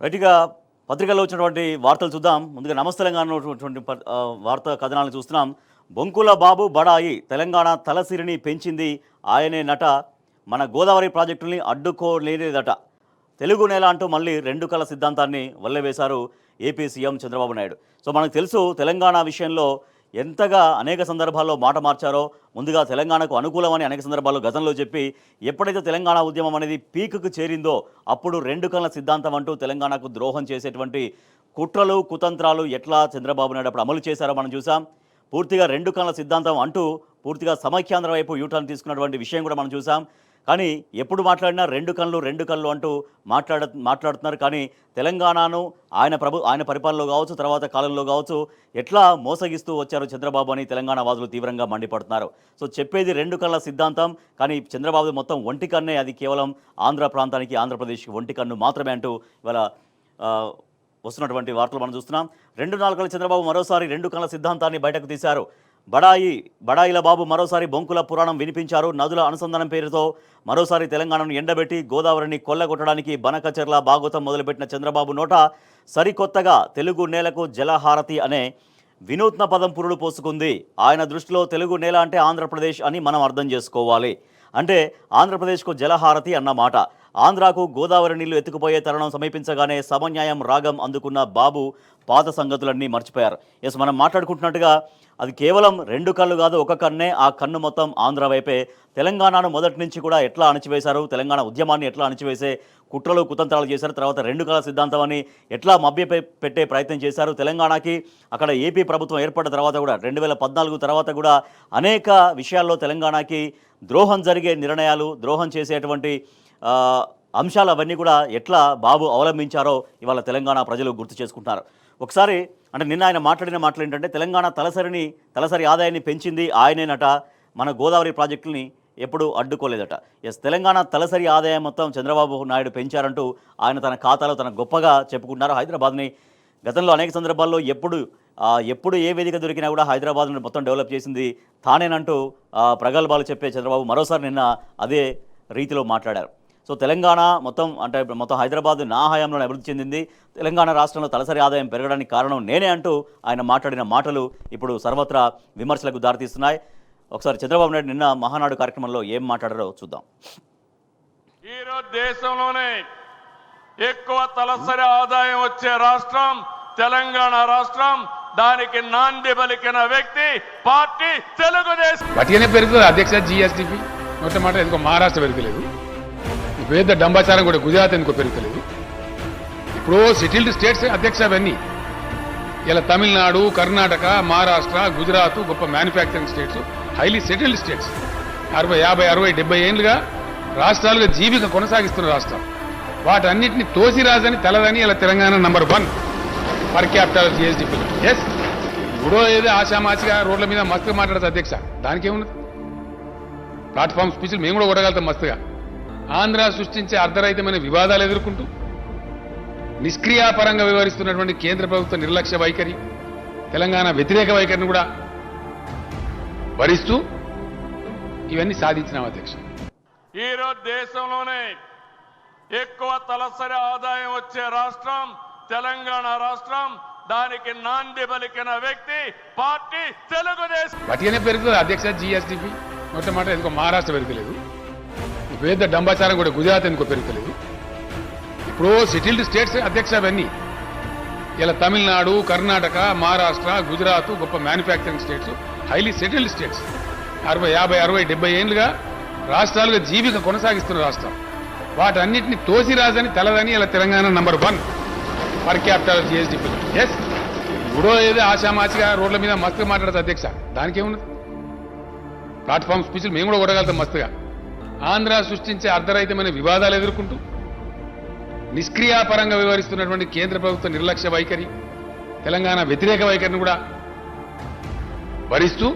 రైట్‌గా పత్రికల్లో వచ్చినటువంటి వార్తలు చూద్దాం. ముందుగా నమస్తే తెలంగాణలో ఉన్నటువంటి వార్తా కథనాలను చూస్తున్నాం. బొంకుల బాబు బడాయి తెలంగాణ తలసిరిని పెంచింది ఆయనే నట. మన గోదావరి ప్రాజెక్టుల్ని అడ్డుకోలేనిదట. తెలుగు నేల అంటూ మళ్ళీ రెండు కళ్ళ సిద్ధాంతాన్ని వల్లెవేశారు AP CM Chandrababu Naidu. So మనకు తెలుసు తెలంగాణ విషయంలో ఎంతగా అనేక సందర్భాల్లో మాట మార్చారో. ముందుగా తెలంగాణకు అనుకూలమని అనేక సందర్భాల్లో గతంలో చెప్పి ఎప్పుడైతే తెలంగాణ ఉద్యమం అనేది పీక్కు చేరిందో అప్పుడు రెండు కళ్ళ సిద్ధాంతం అంటూ తెలంగాణకు ద్రోహం చేసేటువంటి కుట్రలు కుతంత్రాలు ఎట్లా చంద్రబాబు నాయుడు అప్పుడు అమలు చేశారో మనం చూసాం. పూర్తిగా రెండు కళ్ళ సిద్ధాంతం అంటూ పూర్తిగా సమైక్యాంధ్ర వైపు యూటర్న్ తీసుకున్నటువంటి విషయం కూడా మనం చూసాం. కానీ ఎప్పుడు మాట్లాడినా రెండు కళ్ళు అంటూ మాట్లాడుతున్నారు. కానీ తెలంగాణను ఆయన పరిపాలనలో కావచ్చు, తర్వాత కాలంలో కావచ్చు ఎట్లా మోసగిస్తూ వచ్చారు చంద్రబాబు అని తెలంగాణ వాదులు తీవ్రంగా మండిపడుతున్నారు. సో చెప్పేది రెండు కళ్ళ సిద్ధాంతం, కానీ చంద్రబాబు మొత్తం ఒంటి కన్నే, అది కేవలం ఆంధ్ర ప్రాంతానికి ఆంధ్రప్రదేశ్కి ఒంటి కన్ను మాత్రమే అంటూ ఇవాళ వస్తున్నటువంటి వార్తలు మనం చూస్తున్నాం. 2 చంద్రబాబు మరోసారి రెండు కళ్ళ సిద్ధాంతాన్ని బయటకు తీశారు. బడాయిల బాబు మరోసారి బొంకుల పురాణం వినిపించారు. నదుల అనుసంధానం పేరుతో మరోసారి తెలంగాణను ఎండబెట్టి గోదావరిని కొల్లగొట్టడానికి బనకచెర్ల భాగవతం మొదలుపెట్టిన చంద్రబాబు నోట సరికొత్తగా తెలుగు నేలకు జలహారతి అనే వినూత్న పదం పురుడు పోసుకుంది. ఆయన దృష్టిలో తెలుగు నేల అంటే ఆంధ్రప్రదేశ్ అని మనం అర్థం చేసుకోవాలి. అంటే ఆంధ్రప్రదేశ్కు జలహారతి అన్నమాట. ఆంధ్రాకు గోదావరి నీళ్లు ఎత్తుకుపోయే తరుణం సమీపించగానే సమన్యాయం రాగం అందుకున్న బాబు పాత సంగతులన్నీ మర్చిపోయారు. ఎస్, మనం మాట్లాడుకుంటున్నట్టుగా అది కేవలం రెండు కళ్ళు కాదు, ఒక కన్నే. ఆ కన్ను మొత్తం ఆంధ్ర వైపే. తెలంగాణను మొదటి నుంచి కూడా ఎట్లా అణచివేశారు, తెలంగాణ ఉద్యమాన్ని ఎట్లా అణచివేసే కుట్రలు కుతంత్రాలు చేశారు, తర్వాత రెండు కళ్ళ సిద్ధాంతాన్ని ఎట్లా పెట్టే ప్రయత్నం చేశారు. తెలంగాణకి అక్కడ ఏపీ ప్రభుత్వం ఏర్పడిన తర్వాత కూడా 2014 తర్వాత కూడా అనేక విషయాల్లో తెలంగాణకి ద్రోహం జరిగే నిర్ణయాలు, ద్రోహం చేసేటువంటి అంశాలు అవన్నీ కూడా ఎట్లా బాబు అవలంబించారో ఇవాళ తెలంగాణ ప్రజలు గుర్తు చేసుకుంటున్నారు. ఒకసారి అంటే నిన్న ఆయన మాట్లాడిన మాటలు ఏంటంటే తెలంగాణ తలసరి ఆదాయాన్ని పెంచింది ఆయనేనట, మన గోదావరి ప్రాజెక్టుల్ని ఎప్పుడూ అడ్డుకోలేదట. ఎస్, తెలంగాణ తలసరి ఆదాయం మొత్తం చంద్రబాబు నాయుడు పెంచారంటూ ఆయన తన ఖాతాలో తన గొప్పగా చెప్పుకుంటున్నారు. హైదరాబాద్ని గతంలో అనేక సందర్భాల్లో ఎప్పుడు ఏ వేదిక దొరికినా కూడా హైదరాబాద్ని మొత్తం డెవలప్ చేసింది తానేనంటూ ప్రగల్భాలు చెప్పే చంద్రబాబు మరోసారి నిన్న అదే రీతిలో మాట్లాడారు. సో తెలంగాణ మొత్తం హైదరాబాద్ నా హయాంలో అభివృద్ధి చెందింది, తెలంగాణ రాష్ట్రంలో తలసరి ఆదాయం పెరగడానికి కారణం నేనే అంటూ ఆయన మాట్లాడిన మాటలు ఇప్పుడు సర్వత్రా విమర్శలకు దారితీస్తున్నాయి. ఒకసారి చంద్రబాబు నాయుడు నిన్న మహానాడు కార్యక్రమంలో ఏం మాట్లాడారో చూద్దాం. ఈరోజు దేశంలోనే ఎక్కువ తలసరి ఆదాయం వచ్చే రాష్ట్రం తెలంగాణ రాష్ట్రం. దానికి నాంది పలికిన వ్యక్తి పార్టీ తెలుగుదేశం. బట్టిగానే పెరుగుతుంది అధ్యక్ష. జిఎస్టిపి మొట్టమొదటి ఎందుకో మహారాష్ట్ర పెరగలేదు, పెద్ద డంబాచారం కూడా గుజరాత్ ఎందుకో పెరుగుతలేదు. ఇప్పుడు సెటిల్డ్ స్టేట్స్ అధ్యక్ష అవన్నీ. ఇలా తమిళనాడు, కర్ణాటక, మహారాష్ట్ర, గుజరాత్ గొప్ప manufacturing states, highly settled states. 40, 50, 60, 70 ఏళ్ళుగా రాష్ట్రాలుగా జీవిక కొనసాగిస్తున్న రాష్ట్రం. వాటన్నిటిని తోసిరాజని తలదని ఇలా Telangana number 1 per capital GSDP. Yes, ఇప్పుడు ఏదో ఆశామాచిగా రోడ్ల మీద మస్తుగా మాట్లాడచ్చు అధ్యక్ష, దానికేమున్నది. ప్లాట్ఫామ్ స్పీచ్లు మేము కూడా కొట్టగలుగుతాం మస్తుగా. ఆంధ్ర సృష్టించే అర్ధరహితమైన వివాదాలు ఎదుర్కొంటూ నిష్క్రియాపరంగా వ్యవహరిస్తున్నటువంటి కేంద్ర ప్రభుత్వ నిర్లక్ష్య వైఖరి, తెలంగాణ వ్యతిరేక వైఖరిని కూడా భరిస్తూ ఇవన్నీ సాధించిన అధ్యక్ష. ఈరోజు దేశంలోనే ఎక్కువ తలసరి ఆదాయం వచ్చే రాష్ట్రం తెలంగాణ రాష్ట్రం. దానికి నాంది పలికిన వ్యక్తి పార్టీ తెలుగుదేశం. బట్టిగానే పెరుగుతుంది అధ్యక్ష. జిఎస్టిపి మొట్టమొదటి ఎందుకో మహారాష్ట్ర పెరగలేదు, పెద్ద డంబాచారం కూడా గుజరాత్ ఎందుకో పెరుగుతలేదు. ఇప్పుడు సెటిల్డ్ స్టేట్స్ అధ్యక్ష అవన్నీ. ఇలా తమిళనాడు, కర్ణాటక, మహారాష్ట్ర, గుజరాత్ గొప్ప manufacturing states, highly settled states. 40, 50, 60, 70 ఏళ్ళుగా రాష్ట్రాలుగా జీవిక కొనసాగిస్తున్న రాష్ట్రం. వాటన్నిటిని తోసిరాజని తలదని ఇలా Telangana number 1 per capital GSDP. Yes, ఇప్పుడు ఏదో ఆశామాచిగా రోడ్ల మీద మస్తుగా మాట్లాడచ్చు అధ్యక్ష, దానికేమున్నది. ప్లాట్ఫామ్ స్పీచ్లు మేము కూడా కొట్టగలుగుతాం మస్తుగా. ఆంధ్ర సృష్టించే అర్ధరహితమైన వివాదాలు ఎదుర్కొంటూ నిష్క్రియాపరంగా వ్యవహరిస్తున్నటువంటి కేంద్ర ప్రభుత్వ నిర్లక్ష్య వైఖరి, తెలంగాణ వ్యతిరేక వైఖరిని కూడా భరిస్తూ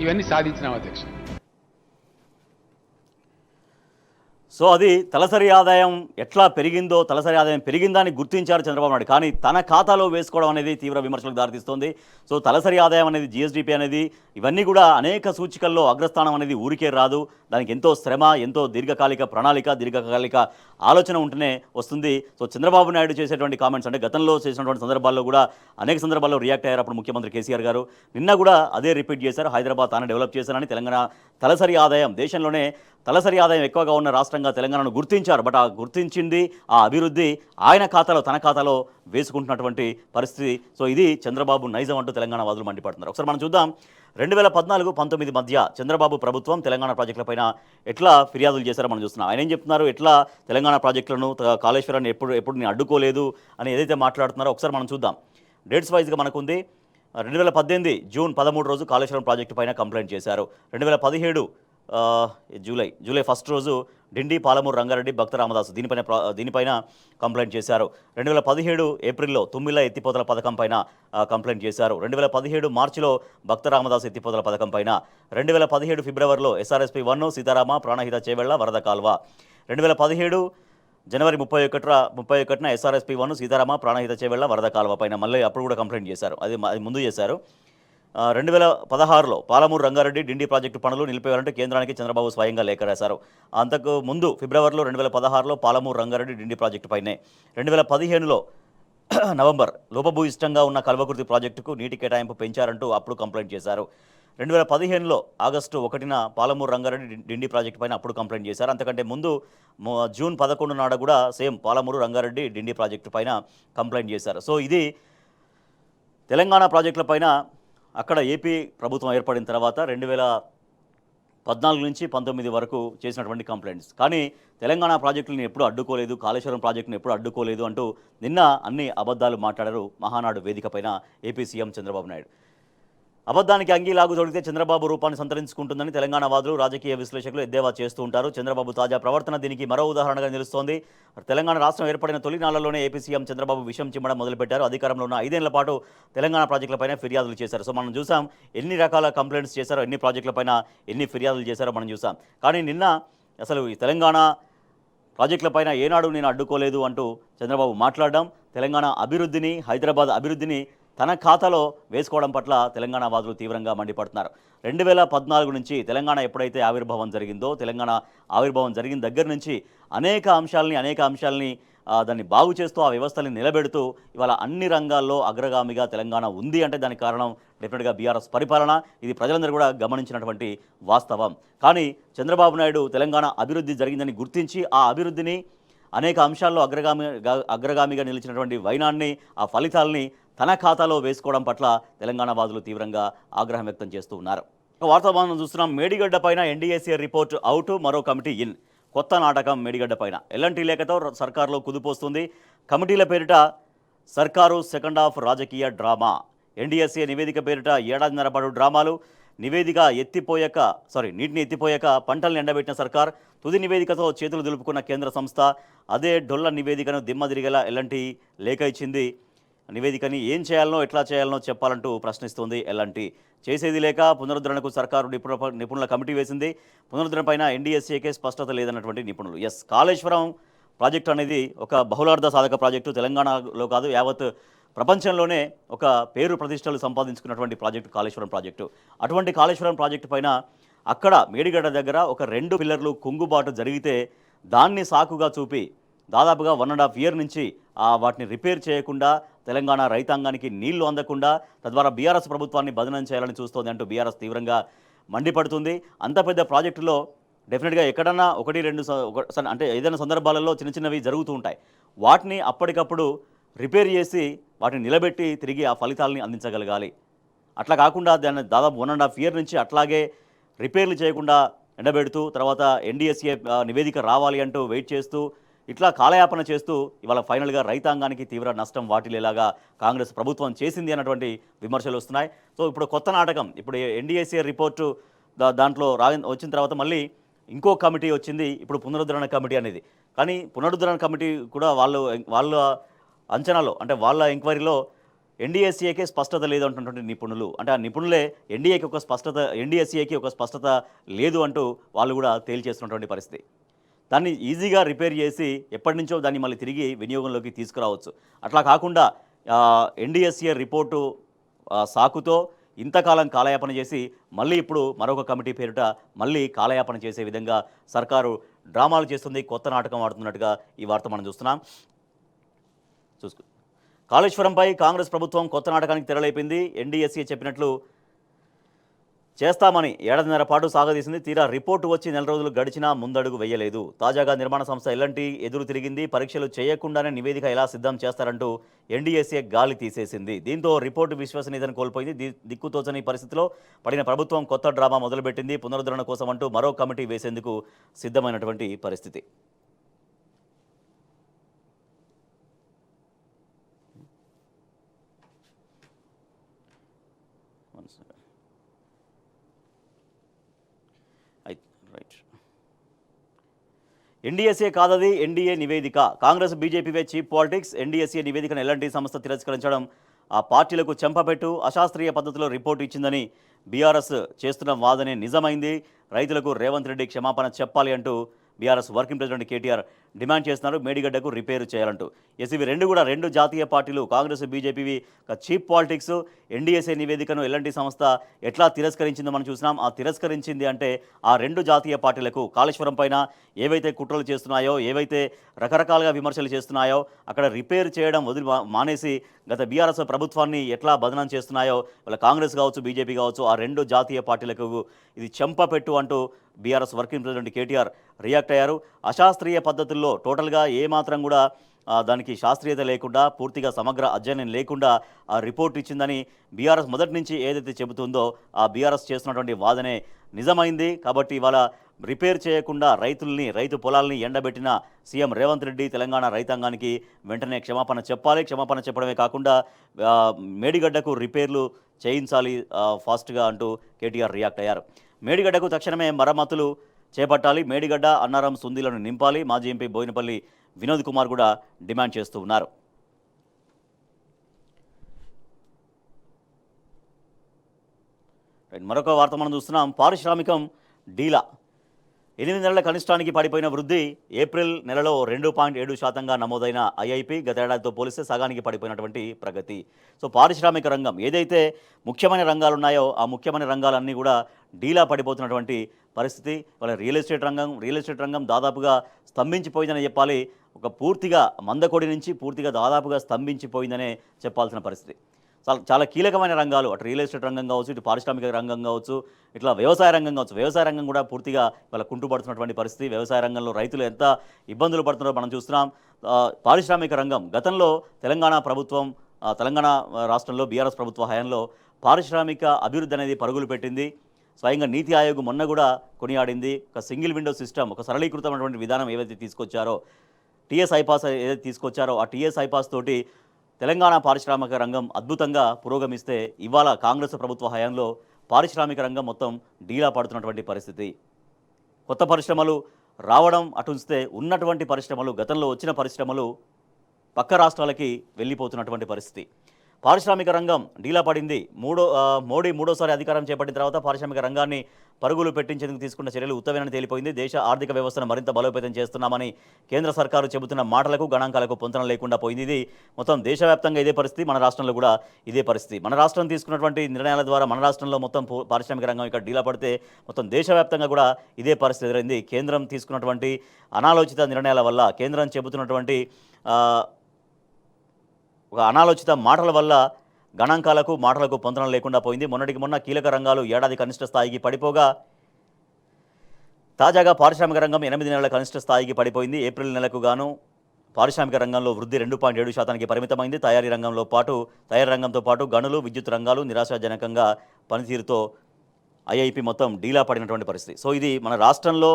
ఇవన్నీ సాధించిన అధ్యక్ష. సో అది తలసరి ఆదాయం ఎట్లా పెరిగిందో, తలసరి ఆదాయం పెరిగిందని గుర్తించారు చంద్రబాబు నాయుడు. కానీ తన ఖాతాలో వేసుకోవడం అనేది తీవ్ర విమర్శలకు దారితీస్తోంది. సో తలసరి ఆదాయం అనేది, జిఎస్డిపి అనేది, ఇవన్నీ కూడా అనేక సూచికల్లో అగ్రస్థానం అనేది ఊరికే రాదు. దానికి ఎంతో శ్రమ, ఎంతో దీర్ఘకాలిక ప్రణాళిక, దీర్ఘకాలిక ఆలోచన ఉంటేనే వస్తుంది. సో చంద్రబాబు నాయుడు చేసేటువంటి కామెంట్స్, అంటే గతంలో చేసినటువంటి సందర్భాల్లో కూడా అనేక సందర్భాల్లో రియాక్ట్ అయ్యారు అప్పుడు ముఖ్యమంత్రి కేసీఆర్ గారు. నిన్న కూడా అదే రిపీట్ చేశారు. హైదరాబాద్ తాను డెవలప్ చేశారని, తెలంగాణ తలసరి ఆదాయం, దేశంలోనే తలసరి ఆదాయం ఎక్కువగా ఉన్న రాష్ట్రంగా తెలంగాణను గుర్తించారు. బట్ ఆ గుర్తించింది, ఆ అభివృద్ధి ఆయన ఖాతాలో, తన ఖాతాలో వేసుకుంటున్నటువంటి పరిస్థితి. సో ఇది చంద్రబాబు నైజం అంటూ తెలంగాణ వాదులు మండిపడుతున్నారు. ఒకసారి మనం చూద్దాం. 2014-19 మధ్య చంద్రబాబు ప్రభుత్వం తెలంగాణ ప్రాజెక్టులపైన ఎట్లా ఫిర్యాదులు చేశారో మనం చూస్తున్నాం. ఆయన ఏం చెప్తున్నారు, ఎట్లా తెలంగాణ ప్రాజెక్టులను, కాళేశ్వరాన్ని ఎప్పుడు నేను అడ్డుకోలేదు అని ఏదైతే మాట్లాడుతున్నారో ఒకసారి మనం చూద్దాం. డేట్స్ వైజ్గా మనకుంది. 2018 జూన్ 13 రోజు కాళేశ్వరం ప్రాజెక్టు పైన కంప్లైంట్ చేశారు. 2017 జూలై 1 రోజు డిండి, పాలమూరు రంగారెడ్డి, భక్త రామదాసు దీనిపైన కంప్లైంట్ చేశారు. 2017 ఏప్రిల్లో తుమ్మిళ్ళ ఎత్తిపోతల పథకం పైన కంప్లైంట్ చేశారు. 2017 మార్చిలో భక్త రామదాసు ఎత్తిపోతల పథకం పైన, 2017 ఫిబ్రవరిలో SRSP 1 సీతారామ ప్రాణహిత చేవెళ్ల వరద కాల్వ, 2017 జనవరి 31న SRSP 1 సీతారామ ప్రాణహిత చేవెళ్ల వరద కాల్వ పైన మళ్ళీ అప్పుడు కూడా కంప్లైంట్ చేశారు. అది ముందు చేశారు. 2016లో పాలమూరు రంగారెడ్డి డిండి ప్రాజెక్టు పనులు నిలిపేయాలంటే కేంద్రానికి చంద్రబాబు స్వయంగా లేఖ రాశారు. అంతకు ముందు ఫిబ్రవరిలో 2016లో పాలమూరు రంగారెడ్డి డిండి ప్రాజెక్టు పైనే, 2015లో నవంబర్ లోపభూయిష్టంగా ఉన్న కల్వకుర్తి ప్రాజెక్టుకు నీటి కేటాయింపు పెంచారంటూ అప్పుడు కంప్లైంట్ చేశారు. 2015లో ఆగస్టు 1న పాలమూరు రంగారెడ్డి డిండి ప్రాజెక్టు పైన అప్పుడు కంప్లైంట్ చేశారు. అంతకంటే ముందు జూన్ 11 నాడు కూడా సేమ్ పాలమూరు రంగారెడ్డి డిండి ప్రాజెక్టు పైన కంప్లైంట్ చేశారు. సో ఇది తెలంగాణ ప్రాజెక్టుల పైన అక్కడ ఏపీ ప్రభుత్వం ఏర్పడిన తర్వాత 2014 నుంచి 19 వరకు చేసినటువంటి కంప్లైంట్స్. కానీ తెలంగాణ ప్రాజెక్టులను ఎప్పుడు అడ్డుకోలేదు, కాళేశ్వరం ప్రాజెక్టును ఎప్పుడు అడ్డుకోలేదు అంటూ నిన్న అన్ని అబద్ధాలు మాట్లాడారు మహానాడు వేదిక పైన ఏపీ సీఎం చంద్రబాబు నాయుడు. అబద్ధానికి అంగీలాగు తొడిగితే చంద్రబాబు రూపాన్ని సంతరించుకుంటుందని తెలంగాణ వాదులు, రాజకీయ విశ్లేషకులు ఎద్దేవా చేస్తూ ఉంటారు. చంద్రబాబు తాజా ప్రవర్తన దీనికి మరో ఉదాహరణగా నిలుస్తోంది. తెలంగాణ రాష్ట్రం ఏర్పడిన తొలి నాళ్లలోనే ఏపీ సీఎం చంద్రబాబు విషయం చిమ్మడం మొదలుపెట్టారు. అధికారంలో ఉన్న 5 ఏళ్ల పాటు తెలంగాణ ప్రాజెక్టులపైన ఫిర్యాదులు చేశారు. సో మనం చూసాం ఎన్ని రకాల కంప్లైంట్స్ చేశారో, ఎన్ని ప్రాజెక్టులపైన ఎన్ని ఫిర్యాదులు చేశారో మనం చూసాం. కానీ నిన్న అసలు ఈ తెలంగాణ ప్రాజెక్టులపైన ఏనాడు నేను అడ్డుకోలేదు అంటూ చంద్రబాబు మాట్లాడడం, తెలంగాణ అభివృద్ధిని, హైదరాబాద్ అభివృద్ధిని తన ఖాతాలో వేసుకోవడం పట్ల తెలంగాణ వాదులు తీవ్రంగా మండిపడుతున్నారు. 2014 నుంచి తెలంగాణ ఎప్పుడైతే ఆవిర్భావం జరిగిందో, తెలంగాణ ఆవిర్భావం జరిగిన దగ్గర నుంచి అనేక అంశాలని దాన్ని బాగు చేస్తూ, ఆ వ్యవస్థని నిలబెడుతూ ఇవాళ అన్ని రంగాల్లో అగ్రగామిగా తెలంగాణ ఉంది అంటే దానికి కారణం డెఫినెట్గా బీఆర్ఎస్ పరిపాలన. ఇది ప్రజలందరూ కూడా గమనించినటువంటి వాస్తవం. కానీ చంద్రబాబు నాయుడు తెలంగాణ అభివృద్ధి జరిగిందని గుర్తించి, ఆ అభివృద్ధిని అనేక అంశాల్లో అగ్రగామిగా నిలిచినటువంటి వైనాన్ని, ఆ ఫలితాలని తన ఖాతాలో వేసుకోవడం పట్ల తెలంగాణ వాదులు తీవ్రంగా ఆగ్రహం వ్యక్తం చేస్తూ ఉన్నారు. వార్తామానం చూస్తున్నాం. మేడిగడ్డ పైన ఎన్డీఏసీ రిపోర్ట్ అవుట్, మరో కమిటీ ఇన్. కొత్త నాటకం మేడిగడ్డ పైన. ఎల్ఎన్టీ లేఖతో సర్కారులో కుదిపోస్తుంది. కమిటీల పేరిట సర్కారు సెకండ్ హాఫ్ రాజకీయ డ్రామా. ఎన్డీఎస్ఏ నివేదిక పేరిట ఏడాదిన్నర పాటు డ్రామాలు. నీటిని ఎత్తిపోయాక పంటలను ఎండబెట్టిన సర్కార్. తుది నివేదికతో చేతులు దులుపుకున్న కేంద్ర సంస్థ. అదే డొల్ల నివేదికను దిమ్మదిరిగేలా ఎల్ఎన్టీ లేఖ ఇచ్చింది. నివేదికని ఏం చేయాలనో, ఎట్లా చేయాలనో చెప్పాలంటూ ప్రశ్నిస్తోంది ఎల్ఎన్టీ. చేసేది లేక పునరుద్ధరణకు సర్కారు నిపుణుల కమిటీ వేసింది. పునరుద్ధరణ పైన ఎన్డీఎస్ఏకే స్పష్టత లేదన్నటువంటి నిపుణులు. కాళేశ్వరం ప్రాజెక్టు అనేది ఒక బహుళార్థ సాధక ప్రాజెక్టు. తెలంగాణలో కాదు, యావత్ ప్రపంచంలోనే ఒక పేరు ప్రతిష్టలు సంపాదించుకున్నటువంటి ప్రాజెక్టు కాళేశ్వరం ప్రాజెక్టు. అటువంటి కాళేశ్వరం ప్రాజెక్టు పైన అక్కడ మేడిగడ్డ దగ్గర ఒక 2 పిల్లర్లు కుంగుబాటు జరిగితే దాన్ని సాకుగా చూపి దాదాపుగా 1.5 year నుంచి వాటిని రిపేర్ చేయకుండా, తెలంగాణ రైతాంగానికి నీళ్లు అందకుండా, తద్వారా బీఆర్ఎస్ ప్రభుత్వాన్ని బదనం చేయాలని చూస్తోంది అంటూ బీఆర్ఎస్ తీవ్రంగా మండిపడుతుంది. అంత పెద్ద ప్రాజెక్టులో డెఫినెట్గా ఎక్కడన్నా 1-2 అంటే ఏదైనా సందర్భాలలో చిన్నవి జరుగుతూ ఉంటాయి. వాటిని అప్పటికప్పుడు రిపేర్ చేసి వాటిని నిలబెట్టి తిరిగి ఆ ఫలితాలని అందించగలగాలి. అట్లా కాకుండా దాన్ని దాదాపు 1.5 year నుంచి అట్లాగే రిపేర్లు చేయకుండా ఎండబెడుతూ, తర్వాత ఎన్డీఎస్ఏ నివేదిక రావాలి అంటూ వెయిట్ చేస్తూ, ఇట్లా కాలయాపన చేస్తూ ఇవాళ ఫైనల్గా రైతాంగానికి తీవ్ర నష్టం వాటిల్లేలాగా కాంగ్రెస్ ప్రభుత్వం చేసింది అన్నటువంటి విమర్శలు వస్తున్నాయి. సో ఇప్పుడు కొత్త నాటకం. ఇప్పుడు ఎన్డీఎస్ఏ రిపోర్టు దాంట్లో వచ్చిన తర్వాత మళ్ళీ ఇంకో కమిటీ వచ్చింది. ఇప్పుడు పునరుద్ధరణ కమిటీ అనేది. కానీ పునరుద్ధరణ కమిటీ కూడా వాళ్ళ అంచనాలో, అంటే వాళ్ళ ఎంక్వైరీలో ఎన్డీఎస్ఏకే స్పష్టత లేదు అంటున్నటువంటి నిపుణులు. అంటే ఆ నిపుణులే ఎన్డీఏకి ఒక స్పష్టత లేదు అంటూ వాళ్ళు కూడా తేల్చేస్తున్నటువంటి పరిస్థితి. దాన్ని ఈజీగా రిపేర్ చేసి ఎప్పటి నుంచో దాన్ని మళ్ళీ తిరిగి వినియోగంలోకి తీసుకురావచ్చు. అట్లా కాకుండా ఎన్డీఎస్ఏ రిపోర్టు సాకుతో ఇంతకాలం కాలయాపన చేసి మళ్ళీ ఇప్పుడు మరొక కమిటీ పేరిట మళ్ళీ కాలయాపన చేసే విధంగా సర్కారు డ్రామాలు చేస్తుంది, కొత్త నాటకం ఆడుతున్నట్టుగా ఈ వార్త మనం చూస్తున్నాం. కాళేశ్వరంపై కాంగ్రెస్ ప్రభుత్వం కొత్త నాటకానికి తెరలేపింది. ఎన్డీఎస్ఏ చెప్పినట్లు చేస్తామని ఏడాదిన్నర పాటు సాగదీసింది. తీరా రిపోర్టు వచ్చి నెల రోజులు గడిచినా ముందడుగు వేయలేదు. తాజాగా నిర్మాణ సంస్థ ఎల్ఎన్టీ ఎదురు తిరిగింది. పరీక్షలు చేయకుండానే నివేదిక ఎలా సిద్ధం చేస్తారంటూ ఎన్డీఎస్ఏ గాలి తీసేసింది. దీంతో రిపోర్టు విశ్వసనీయతను కోల్పోయింది. దిక్కుతోచని పరిస్థితిలో పడిన ప్రభుత్వం కొత్త డ్రామా మొదలుపెట్టింది. పునరుద్ధరణ కోసం అంటూ మరో కమిటీ వేసేందుకు సిద్ధమైనటువంటి పరిస్థితి. ఎన్డీఎస్ఏ కాదది ఎన్డీఏ నివేదిక. కాంగ్రెస్ బీజేపీవే చీప్ పాలిటిక్స్. ఎన్డీఎస్ఏ నివేదికను ఎల్ఎన్టీ సంస్థ తిరస్కరించడం ఆ పార్టీలకు చెంపపెట్టు అశాస్త్రీయ పద్ధతిలో రిపోర్టు ఇచ్చిందని బీఆర్ఎస్ చేస్తున్న వాదనే నిజమైంది. రైతులకు రేవంత్ రెడ్డి క్షమాపణ చెప్పాలి అంటూ BRS working president KTR demand చేస్తున్నారు. మేడిగడ్డకు రిపేరు చేయాలంటూ. ఇవి రెండు జాతీయ పార్టీలు కాంగ్రెస్ బీజేపీవి చీప్ పాలిటిక్స్. ఎన్డీఎస్ఏ నివేదికను ఎల్ఎన్టీ సంస్థ ఎట్లా తిరస్కరించిందో మనం చూసినాం. ఆ తిరస్కరించింది అంటే ఆ రెండు జాతీయ పార్టీలకు కాళేశ్వరం పైన ఏవైతే కుట్రలు చేస్తున్నాయో, ఏవైతే రకరకాలుగా విమర్శలు చేస్తున్నాయో అక్కడ రిపేర్ చేయడం మానేసి గత బీఆర్ఎస్ ప్రభుత్వాన్ని ఎట్లా బదనం చేస్తున్నాయో వాళ్ళ కాంగ్రెస్ కావచ్చు, బీజేపీ కావచ్చు, ఆ రెండు జాతీయ పార్టీలకు ఇది చెంపపెట్టు అంటూ BRS working president KTR react అయ్యారు. అశాస్త్రీయ పద్ధతుల్లో టోటల్గా ఏమాత్రం కూడా దానికి శాస్త్రీయత లేకుండా, పూర్తిగా సమగ్ర అధ్యయనం లేకుండా ఆ రిపోర్ట్ ఇచ్చిందని బీఆర్ఎస్ మొదటి నుంచి ఏదైతే చెబుతుందో ఆ బీఆర్ఎస్ చేస్తున్నటువంటి వాదనే నిజమైంది. కాబట్టి ఇవాళ రిపేర్ చేయకుండా రైతు పొలాల్ని ఎండబెట్టిన సీఎం రేవంత్ రెడ్డి తెలంగాణ రైతాంగానికి వెంటనే క్షమాపణ చెప్పాలి. క్షమాపణ చెప్పడమే కాకుండా మేడిగడ్డకు రిపేర్లు చేయించాలి ఫాస్ట్గా అంటూ కేటీఆర్ రియాక్ట్ అయ్యారు. మేడిగడ్డకు తక్షణమే మరమ్మతులు చేపట్టాలి. మేడిగడ్డ, అన్నారం సుందీలను నింపాలి. మాజీ ఎంపీ బోయినపల్లి వినోద్ కుమార్ కూడా డిమాండ్ చేస్తూ ఉన్నారు. మరొక వార్త మనం చూస్తున్నాం. పారిశ్రామికం డీలా. 8 నెలల కనిష్టానికి పడిపోయిన వృద్ధి. ఏప్రిల్ నెలలో 2.7% నమోదైన ఐఐపి గతేడాదితో పోలిస్తే సగానికి పడిపోయినటువంటి ప్రగతి. సో పారిశ్రామిక రంగం ఏదైతే ముఖ్యమైన రంగాలు ఉన్నాయో ఆ ముఖ్యమైన రంగాలన్నీ కూడా డీలా పడిపోతున్నటువంటి పరిస్థితి. వాళ్ళ రియల్ ఎస్టేట్ రంగం దాదాపుగా స్తంభించిపోయిందని చెప్పాలి. ఒక పూర్తిగా మందకొడి నుంచి పూర్తిగా దాదాపుగా స్తంభించిపోయిందనే చెప్పాల్సిన పరిస్థితి. చాలా కీలకమైన రంగాలు, అటు రియల్ ఎస్టేట్ రంగం కావచ్చు, ఇటు పారిశ్రామిక రంగం కావచ్చు, ఇట్లా వ్యవసాయ రంగం కావచ్చు. వ్యవసాయ రంగం కూడా పూర్తిగా వాళ్ళ కుంటుపడుతున్నటువంటి పరిస్థితి. వ్యవసాయ రంగంలో రైతులు ఎంత ఇబ్బందులు పడుతున్నారో మనం చూస్తున్నాం. పారిశ్రామిక రంగం గతంలో తెలంగాణ రాష్ట్రంలో బీఆర్ఎస్ ప్రభుత్వ హయాంలో పారిశ్రామిక అభివృద్ధి అనేది పరుగులు పెట్టింది. స్వయంగా నీతి ఆయోగ్ మొన్న కూడా కొనియాడింది. ఒక సింగిల్ విండో సిస్టమ్, ఒక సరళీకృతమైనటువంటి విధానం ఏవైతే తీసుకొచ్చారో, టీఎస్ ఐపాస్ ఏదైతే తీసుకొచ్చారో ఆ టీఎస్ ఐపాస్ తోటి తెలంగాణ పారిశ్రామిక రంగం అద్భుతంగా పురోగమిస్తే ఇవాళ కాంగ్రెస్ ప్రభుత్వ హయాంలో పారిశ్రామిక రంగం మొత్తం డీలా పడుతున్నటువంటి పరిస్థితి. కొత్త పరిశ్రమలు రావడం అటుంచితే ఉన్నటువంటి పరిశ్రమలు, గతంలో వచ్చిన పరిశ్రమలు పక్క రాష్ట్రాలకి వెళ్ళిపోతున్నటువంటి పరిస్థితి. పారిశ్రామిక రంగం డీలా పడింది. మోడీ మూడోసారి అధికారం చేపట్టిన తర్వాత పారిశ్రామిక రంగాన్ని పరుగులు పెట్టించేందుకు తీసుకున్న చర్యలు ఉత్తమేనని తేలిపోయింది. దేశ ఆర్థిక వ్యవస్థను మరింత బలోపేతం చేస్తున్నామని కేంద్ర సర్కారు చెబుతున్న మాటలకు గణాంకాలకు పొంతన లేకుండా పోయింది. ఇది మొత్తం దేశవ్యాప్తంగా ఇదే పరిస్థితి, మన రాష్ట్రంలో కూడా ఇదే పరిస్థితి. మన రాష్ట్రం తీసుకున్నటువంటి నిర్ణయాల ద్వారా మన రాష్ట్రంలో మొత్తం పారిశ్రామిక రంగం ఇక్కడ డీలా పడితే మొత్తం దేశవ్యాప్తంగా కూడా ఇదే పరిస్థితి ఎదురైంది. కేంద్రం తీసుకున్నటువంటి అనాలోచిత నిర్ణయాల వల్ల, కేంద్రం చెబుతున్నటువంటి ఒక అనాలోచిత మాటల వల్ల గణాంకాలకు మాటలకు పొంతన లేకుండా పోయింది. మొన్నటికి మొన్న కీలక రంగాలు ఏడాది కనిష్ట స్థాయికి పడిపోగా తాజాగా పారిశ్రామిక రంగం 8 నెలల కనిష్ట స్థాయికి పడిపోయింది. ఏప్రిల్ నెలకు గాను పారిశ్రామిక రంగంలో వృద్ధి 2.7% పరిమితమైంది. తయారీ రంగంతో పాటు గనులు, విద్యుత్ రంగాలు నిరాశాజనకంగా పనితీరుతో ఐఐపి మొత్తం డీలా పడినటువంటి పరిస్థితి. సో ఇది మన రాష్ట్రంలో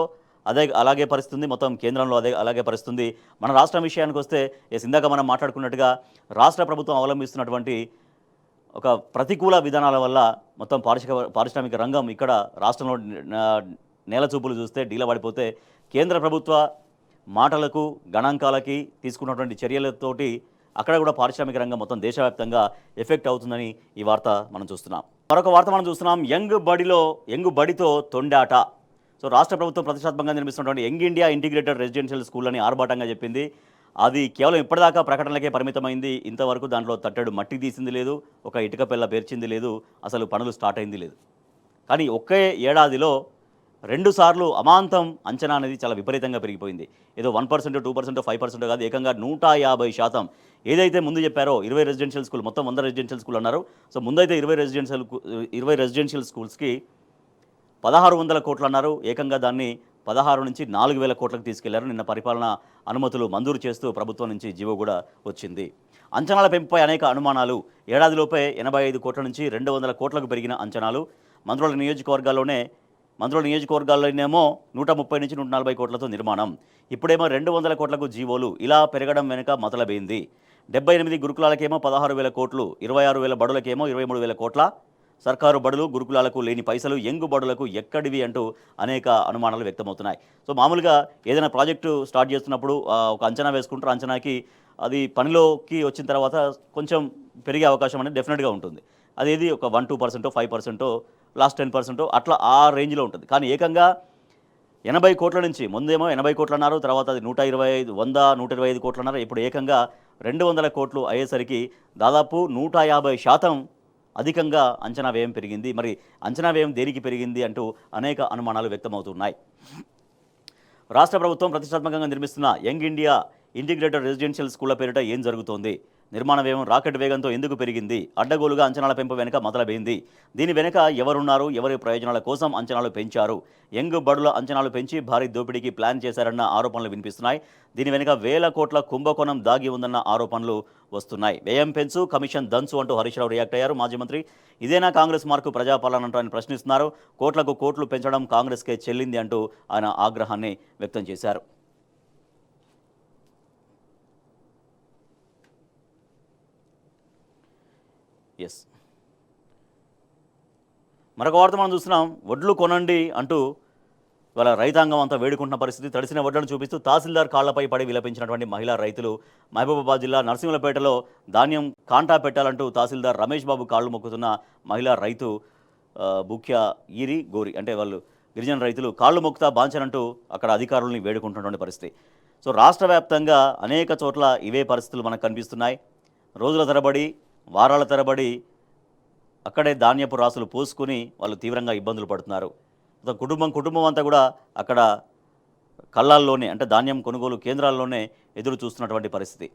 అలాగే పరిస్థితుంది, మొత్తం కేంద్రంలో అలాగే పరిస్థితుంది. మన రాష్ట్రం విషయానికి వస్తే ఇందాక మనం మాట్లాడుకున్నట్టుగా రాష్ట్ర ప్రభుత్వం అవలంబిస్తున్నటువంటి ఒక ప్రతికూల విధానాల వల్ల మొత్తం పారిశ్రామిక రంగం ఇక్కడ రాష్ట్రంలో నేలచూపులు చూస్తే డీలా పడిపోతే, కేంద్ర ప్రభుత్వ మాటలకు గణాంకాలకి తీసుకున్నటువంటి చర్యలతోటి అక్కడ కూడా పారిశ్రామిక రంగం మొత్తం దేశవ్యాప్తంగా ఎఫెక్ట్ అవుతుందని ఈ వార్త మనం చూస్తున్నాం. మరొక వార్త మనం చూస్తున్నాం. యంగ్ బడితో తొండాట. సో రాష్ట్ర ప్రభుత్వం ప్రతిష్టాత్మకంగా నిర్మిస్తున్నటువంటి young India integrated residential school అని ఆర్భాటంగా చెప్పింది. అది కేవలం ఇప్పటిదాకా ప్రకటనలకే పరిమితమైంది. ఇంతవరకు దాంట్లో తట్టెడు మట్టి తీసింది లేదు, ఒక ఇటుక పిల్ల పేర్చింది లేదు, అసలు పనులు స్టార్ట్ అయింది లేదు. కానీ ఒకే ఏడాదిలో 2 సార్లు అమాంతం అంచనా అనేది చాలా విపరీతంగా పెరిగిపోయింది. ఏదో 1%, 2%, 5% కాదు, ఏకంగా 150%. ఏదైతే ముందు చెప్పారో 20 రెసిడెన్షియల్ స్కూల్, మొత్తం 100 రెసిడెన్షియల్ స్కూల్ అన్నారు. సో ముందైతే 20 రెసిడెన్షియల్ స్కూల్స్కి 1600 కోట్లు అన్నారు. ఏకంగా దాన్ని 16 నుంచి 4000 కోట్లకు తీసుకెళ్లారు. నిన్న పరిపాలన అనుమతులు మంజూరు చేస్తూ ప్రభుత్వం నుంచి జీవో కూడా వచ్చింది. అంచనాల పెంపుపై అనేక అనుమానాలు. ఏడాదిలోపే 85 కోట్ల నుంచి 200 కోట్లకు పెరిగిన అంచనాలు. మంత్రుల నియోజకవర్గాల్లోనేమో 130 నుంచి 140 కోట్లతో నిర్మాణం. ఇప్పుడేమో 200 కోట్లకు జీవోలు. ఇలా పెరగడం వెనుక మొదలైంది. 78 గురుకులాలకేమో 16,000 కోట్లు, 26,000 బడులకేమో 23,000 కోట్ల. సర్కారు బడులు గురుకులాలకు లేని పైసలు యంగు బడులకు ఎక్కడివి అంటూ అనేక అనుమానాలు వ్యక్తమవుతున్నాయి. సో మామూలుగా ఏదైనా ప్రాజెక్టు స్టార్ట్ చేస్తున్నప్పుడు ఒక అంచనా వేసుకుంటారు. అంచనాకి అది పనిలోకి వచ్చిన తర్వాత కొంచెం పెరిగే అవకాశం అనేది డెఫినెట్గా ఉంటుంది. అదేది ఒక 1-2%, 5%, లాస్ట్ 10% అట్లా ఆ రేంజ్లో ఉంటుంది. కానీ ఏకంగా 80 కోట్ల నుంచి, ముందేమో 80 కోట్లు అన్నారు, తర్వాత అది 125, 100, 125 కోట్లు అన్నారు. ఇప్పుడు ఏకంగా 200 కోట్లు అయ్యేసరికి దాదాపు 150% అధికంగా అంచనా వ్యయం పెరిగింది. మరి అంచనా వ్యయం దేనికి పెరిగింది అంటూ అనేక అనుమానాలు వ్యక్తమవుతున్నాయి. రాష్ట్ర ప్రభుత్వం ప్రతిష్టాత్మకంగా నిర్మిస్తున్న యంగ్ ఇండియా ఇంటిగ్రేటెడ్ రెసిడెన్షియల్ స్కూళ్ల పేరిట ఏం జరుగుతోంది? నిర్మాణ వ్యయం రాకెట్ వేగంతో ఎందుకు పెరిగింది? అడ్డగోలుగా అంచనాల పెంపు వెనుక మొదలైంది. దీని వెనుక ఎవరున్నారు? ఎవరి ప్రయోజనాల కోసం అంచనాలు పెంచారు? యంగ్ బడుల అంచనాలు పెంచి భారీ దోపిడీకి ప్లాన్ చేశారన్న ఆరోపణలు వినిపిస్తున్నాయి. దీని వెనుక వేల కోట్ల కుంభకోణం దాగి ఉందన్న ఆరోపణలు వస్తున్నాయి. వ్యయం పెంచు, కమిషన్ దంచు అంటూ హరీష్ రావు రియాక్ట్ అయ్యారు. మాజీ మంత్రి ఇదేనా కాంగ్రెస్ మార్కు ప్రజాపాలన అంటూ ఆయన ప్రశ్నిస్తున్నారు. కోట్లకు కోట్లు పెంచడం కాంగ్రెస్కే చెల్లింది అంటూ ఆయన ఆగ్రహాన్ని వ్యక్తం చేశారు. ఎస్, మరొక వార్త మనం చూస్తున్నాం. వడ్లు కొనండి అంటూ వాళ్ళ రైతాంగం అంతా వేడుకుంటున్న పరిస్థితి. తడిసిన వడ్లను చూపిస్తూ తహసీల్దార్ కాళ్లపై పడి విలపించినటువంటి మహిళా రైతులు. మహబూబాబాద్ జిల్లా నరసింహులపేటలో ధాన్యం కాంటా పెట్టాలంటూ తహసీల్దార్ రమేష్ బాబు కాళ్ళు మొక్కుతున్న మహిళా రైతు బుక్య ఈరి గోరి, అంటే వాళ్ళు గిరిజన రైతులు కాళ్ళు మొక్కుతా బాంచనంటూ అక్కడ అధికారులని వేడుకుంటున్నటువంటి పరిస్థితి. సో రాష్ట్ర వ్యాప్తంగా అనేక చోట్ల ఇవే పరిస్థితులు మనకు కనిపిస్తున్నాయి. రోజుల తరబడి, వారాల తరబడి అక్కడే ధాన్యపు రాసులు పోసుకుని వాళ్ళు తీవ్రంగా ఇబ్బందులు పడుతున్నారు. కుటుంబం అంతా కూడా అక్కడ కళ్ళాల్లోనే, అంటే ధాన్యం కొనుగోలు కేంద్రాల్లోనే ఎదురు చూస్తున్నటువంటి పరిస్థితి.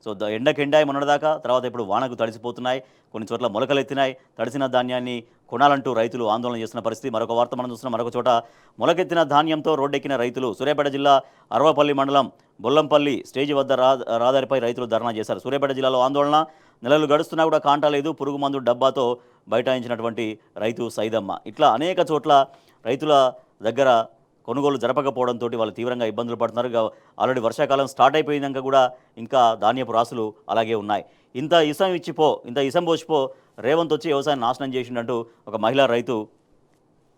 సో ఎండకెండాయి మొన్నటిదాకా, తర్వాత ఇప్పుడు వానకు తడిసిపోతున్నాయి, కొన్ని చోట్ల మొలకలెత్తినాయి. తడిసిన ధాన్యాన్ని కొనాలంటూ రైతులు ఆందోళన చేస్తున్న పరిస్థితి. మరొక వార్త మనం చూస్తున్నాం. మరొక చోట మొలకెత్తిన ధాన్యంతో రోడ్డెక్కిన రైతులు. సూర్యాపేట జిల్లా అరవపల్లి మండలం బొల్లంపల్లి స్టేజి వద్ద రహదారిపై రైతులు ధర్నా చేశారు. సూర్యాపేట జిల్లాలో ఆందోళన. నెలలు గడుస్తున్నా కూడా కాంటా లేదు, పురుగు మందు డబ్బాతో బైఠాయించినటువంటి రైతు సైదమ్మ. ఇట్లా అనేక చోట్ల రైతుల దగ్గర కొనుగోలు జరపకపోవడంతో వాళ్ళు తీవ్రంగా ఇబ్బందులు పడుతున్నారు. ఆల్రెడీ వర్షాకాలం స్టార్ట్ అయిపోయినాక కూడా ఇంకా ధాన్యపు రాసులు అలాగే ఉన్నాయి. ఇంత ఇసం పోసిపో రేవంత్ వచ్చి వ్యవసాయం నాశనం చేసిండంటూ ఒక మహిళా రైతు,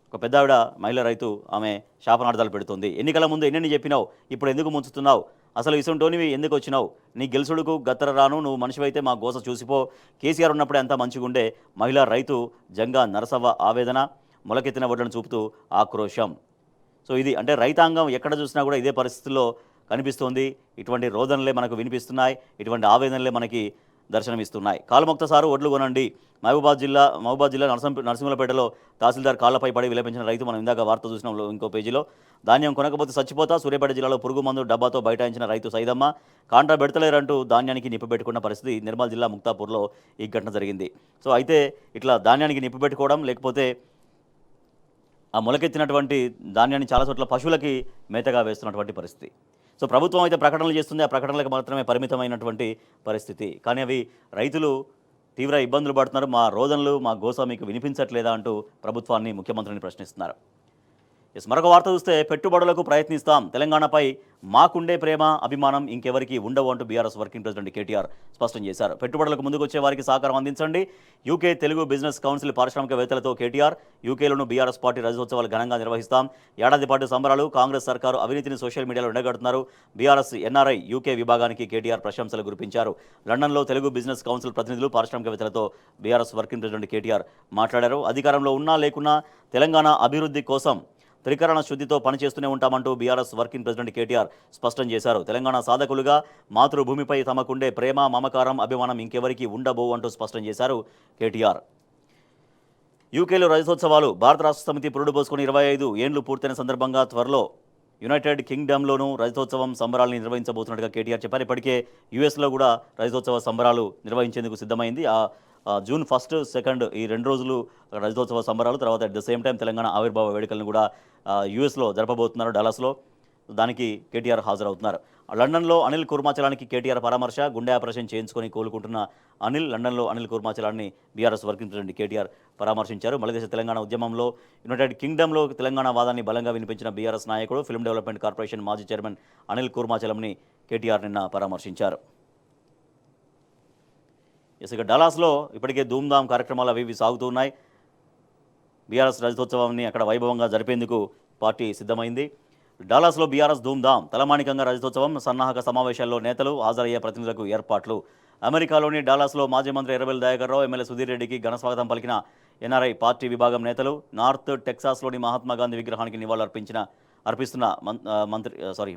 ఒక పెద్దావిడ మహిళా రైతు, ఆమె శాపనార్థాలు పెడుతుంది. ఎన్నికల ముందు ఎన్నెన్ని చెప్పినావు, ఇప్పుడు ఎందుకు ముంచుతున్నావు? అసలు ఇసంటోనివి ఎందుకు వచ్చినావు? నీ గెలుసుడుకు గత్తర రాను, నువ్వు మనిషివైతే మా గోస చూసిపో. కేసీఆర్ ఉన్నప్పుడే అంతా మంచిగుండే. మహిళా రైతు జంగా నరసవ్వ ఆవేదన, మొలకెత్తిన వడ్లను చూపుతూ ఆక్రోశం. సో ఇది అంటే రైతాంగం ఎక్కడ చూసినా కూడా ఇదే పరిస్థితుల్లో కనిపిస్తోంది. ఇటువంటి రోదనలే మనకు వినిపిస్తున్నాయి, ఇటువంటి ఆవేదనలే మనకి దర్శనమిస్తున్నాయి. కాలుమొక్త సారు వడ్లు కొనండి. మహబూబాద్ జిల్లా నరసింహులపేటలో తహసీల్దార్ కాళ్లపై పడి విలపించిన రైతు. మనం ఇందాక వార్త చూసినాం ఇంకో పేజీలో. ధాన్యం కొనకపోతే చచ్చిపోతా. సూర్యాపేట జిల్లాలో పురుగు మందు డబ్బాతో బైఠాయించిన రైతు సైదమ్మ. కాంటా పెడతలేరంటూ ధాన్యానికి నిప్పు పెట్టుకున్న పరిస్థితి. నిర్మల్ జిల్లా ముక్తాపూర్లో ఈ ఘటన జరిగింది. సో అయితే ఇట్లా ధాన్యానికి నిప్పు పెట్టుకోవడం, లేకపోతే ఆ మొలకెత్తినటువంటి ధాన్యాన్ని చాలా చోట్ల పశువులకి మేతగా వేస్తున్నటువంటి పరిస్థితి. సో ప్రభుత్వం అయితే ప్రకటనలు చేస్తుంది, ఆ ప్రకటనలకు మాత్రమే పరిమితమైనటువంటి పరిస్థితి. కానీ అవి రైతులు తీవ్ర ఇబ్బందులు పడుతున్నారు. మా రోదనలు, మా గోస మీకు వినిపించట్లేదా అంటూ ప్రభుత్వాన్ని, ముఖ్యమంత్రిని ప్రశ్నిస్తున్నారు. మరొక వార్త చూస్తే, పెట్టుబడులకు ప్రయత్నిస్తాం, తెలంగాణపై మాకుండే ప్రేమ, అభిమానం ఇంకెవరికి ఉండవు అంటూ బీఆర్ఎస్ వర్కింగ్ ప్రెసిడెంట్ కేటీఆర్ స్పష్టం చేశారు. పెట్టుబడులకు ముందుకొచ్చే వారికి సహకారం అందించండి. యూకే తెలుగు బిజినెస్ కౌన్సిల్ పారిశ్రామికవేత్తలతో కేటీఆర్. యూకేలోనూ బీఆర్ఎస్ పార్టీ రజతోత్సవాలు ఘనంగా నిర్వహిస్తాం. ఏడాది పాటు సంబరాలు. కాంగ్రెస్ సర్కారు అవినీతిని సోషల్ మీడియాలో ఎండగడుతున్నారు. బీఆర్ఎస్ ఎన్ఆర్ఐ యూకే విభాగానికి కేటీఆర్ ప్రశంసలు కురిపించారు. లండన్లో తెలుగు బిజినెస్ కౌన్సిల్ ప్రతినిధులు, పారిశ్రామికవేత్తలతో బీఆర్ఎస్ వర్కింగ్ ప్రెసిడెంట్ కేటీఆర్ మాట్లాడారు. అధికారంలో ఉన్నా లేకున్నా తెలంగాణ అభివృద్ధి కోసం త్రికరణ శుద్ధితో పనిచేస్తూనే ఉంటామంటూ బీఆర్ఎస్ వర్కింగ్ ప్రెసిడెంట్ కేటీఆర్ స్పష్టం చేశారు. తెలంగాణ సాధకులుగా మాతృభూమిపై తమకుండే ప్రేమ, మమకారం, అభిమానం ఇంకెవరికీ ఉండబోవు అంటూ స్పష్టం చేశారు కేటీఆర్. యూకేలో రజతోత్సవాలు. భారత రాష్ట్ర సమితి పురుడు పోసుకుని 25 ఏండ్లు పూర్తయిన సందర్భంగా త్వరలో యునైటెడ్ కింగ్డమ్లోనూ రజతోత్సవం సంబరాలను నిర్వహించబోతున్నట్టుగా కేటీఆర్ చెప్పారు. ఇప్పటికే యూఎస్లో కూడా రజతోత్సవ సంబరాలు నిర్వహించేందుకు సిద్ధమైంది. జూన్ 1, 2 ఈ 2 రోజులు రజతోత్సవ సంబరాలు, తర్వాత at the same time Telangana ఆవిర్భావ వేడుకలను కూడా యూఎస్లో జరపబోతున్నారు, డల్లాస్లో. దానికి కేటీఆర్ హాజరవుతున్నారు. లండన్లో అనిల్ కుర్మాచలానికి కేటీఆర్ పరామర్శ. గుండె ఆపరేషన్ చేయించుకొని కోలుకుంటున్న లండన్లో అనిల్ కుర్మాచలాన్ని బీఆర్ఎస్ వర్కింగ్ ప్రెసిడెంట్ కేటీఆర్ పరామర్శించారు. మలిదేశ తెలంగాణ ఉద్యమంలో యునైటెడ్ కింగ్డమ్లో తెలంగాణ వాదాన్ని బలంగా వినిపించిన బీఆర్ఎస్ నాయకుడు, ఫిల్మ్ డెవలప్మెంట్ కార్పొరేషన్ మాజీ చైర్మన్ అనిల్ కుర్మాచలంని కేటీఆర్ నిన్న పరామర్శించారు. ఇక డల్లాస్లో ఇప్పటికే ధూమ్ధామ్ కార్యక్రమాలు అవి సాగుతూ ఉన్నాయి. బీఆర్ఎస్ రజతోత్సవాన్ని అక్కడ వైభవంగా జరిపేందుకు పార్టీ సిద్ధమైంది. డల్లాస్లో బీఆర్ఎస్ ధూమ్ధామ్. తలమానికంగా రజతోత్సవం, సన్నాహక సమావేశాల్లో నేతలు, హాజరయ్యే ప్రతినిధులకు ఏర్పాట్లు. అమెరికాలోని డల్లాస్లో మాజీ మంత్రి ఎర్రబెల్లి దయాకర్ రావు, ఎమ్మెల్యే సుధీర్ రెడ్డికి ఘనస్వాగతం పలికిన ఎన్ఆర్ఐ పార్టీ విభాగం నేతలు. నార్త్ టెక్సాస్లోని మహాత్మాగాంధీ విగ్రహానికి నివాళులు అర్పిస్తున్న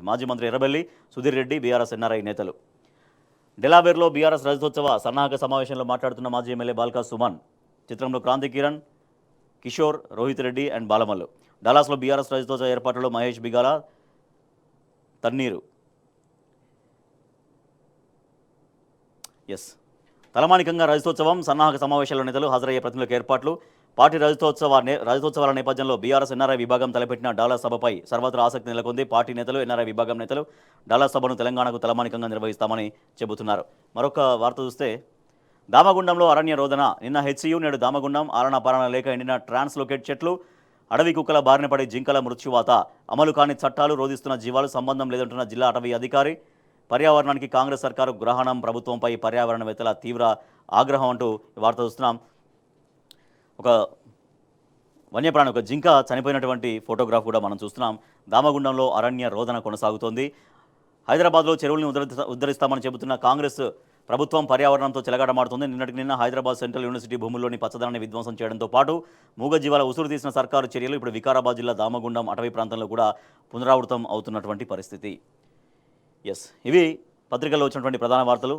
మాజీ మంత్రి ఎర్రబెల్లి, సుధీర్ రెడ్డి, బీఆర్ఎస్ ఎన్ఆర్ఐ నేతలు. డెలావేర్లో బీఆర్ఎస్ రజతోత్సవ సన్నాహక సమావేశంలో మాట్లాడుతున్న మాజీ ఎమ్మెల్యే బాల్కా సుమన్. చిత్రంలో క్రాంతి కిరణ్, కిషోర్, రోహిత్ రెడ్డి అండ్ బాలమల్లు. డల్లాస్లో బీఆర్ఎస్ రజతోత్సవ ఏర్పాట్లలో మహేష్ బిగాల, తన్నీరు. తలమానికంగా రజతోత్సవం, సన్నాహక సమావేశాల్లో నేతలు, హాజరయ్యే ప్రతినిధులకు ఏర్పాట్లు. పార్టీ రజతోత్సవాల నేపథ్యంలో బీఆర్ఎస్ ఎన్ఆర్ఐ విభాగం తలపెట్టిన డాలర్ సభపై సర్వత్రా ఆసక్తి నెలకొంది. పార్టీ నేతలు, ఎన్ఆర్ఐ విభాగం నేతలు డాలర్ సభను తెలంగాణకు తలమానికంగా నిర్వహిస్తామని చెబుతున్నారు. మరొక వార్త చూస్తే, దామగుండంలో అరణ్య రోదన. నిన్న హెచ్సియు, నేడు దామగుండం. ఆలనా పాలన లేక ఎండిన ట్రాన్స్లోకేట్ చెట్లు, అడవి కుక్కల బారిన పడి జింకల మృత్యువాత. అమలు కాని చట్టాలు, రోధిస్తున్న జీవాలు, సంబంధం లేదంటున్న జిల్లా అటవీ అధికారి. పర్యావరణానికి కాంగ్రెస్ సర్కారు గ్రహణం. ప్రభుత్వంపై పర్యావరణవేత్తల తీవ్ర ఆగ్రహం అంటూ ఈ వార్త చూస్తున్నాం. ఒక వన్యప్రాణి, ఒక జింక చనిపోయినటువంటి ఫోటోగ్రాఫ్ కూడా మనం చూస్తున్నాం. దామగుండంలో అరణ్య రోదన కొనసాగుతోంది. హైదరాబాద్లో చెరువులను ఉద్ధరిస్తామని చెబుతున్న కాంగ్రెస్ ప్రభుత్వం పర్యావరణంతో చెలగాటమాడుతుంది. నిన్న హైదరాబాద్ సెంట్రల్ యూనివర్సిటీ భూముల్లోని పచ్చదనాన్ని విధ్వంసం చేయడంతో పాటు మూగజీవాల ఉసురు తీసిన సర్కారు చర్యలు ఇప్పుడు వికారాబాద్ జిల్లా దామగుండం అటవీ ప్రాంతంలో కూడా పునరావృతం అవుతున్నటువంటి పరిస్థితి. ఇవి పత్రికల్లో వచ్చినటువంటి ప్రధాన వార్తలు.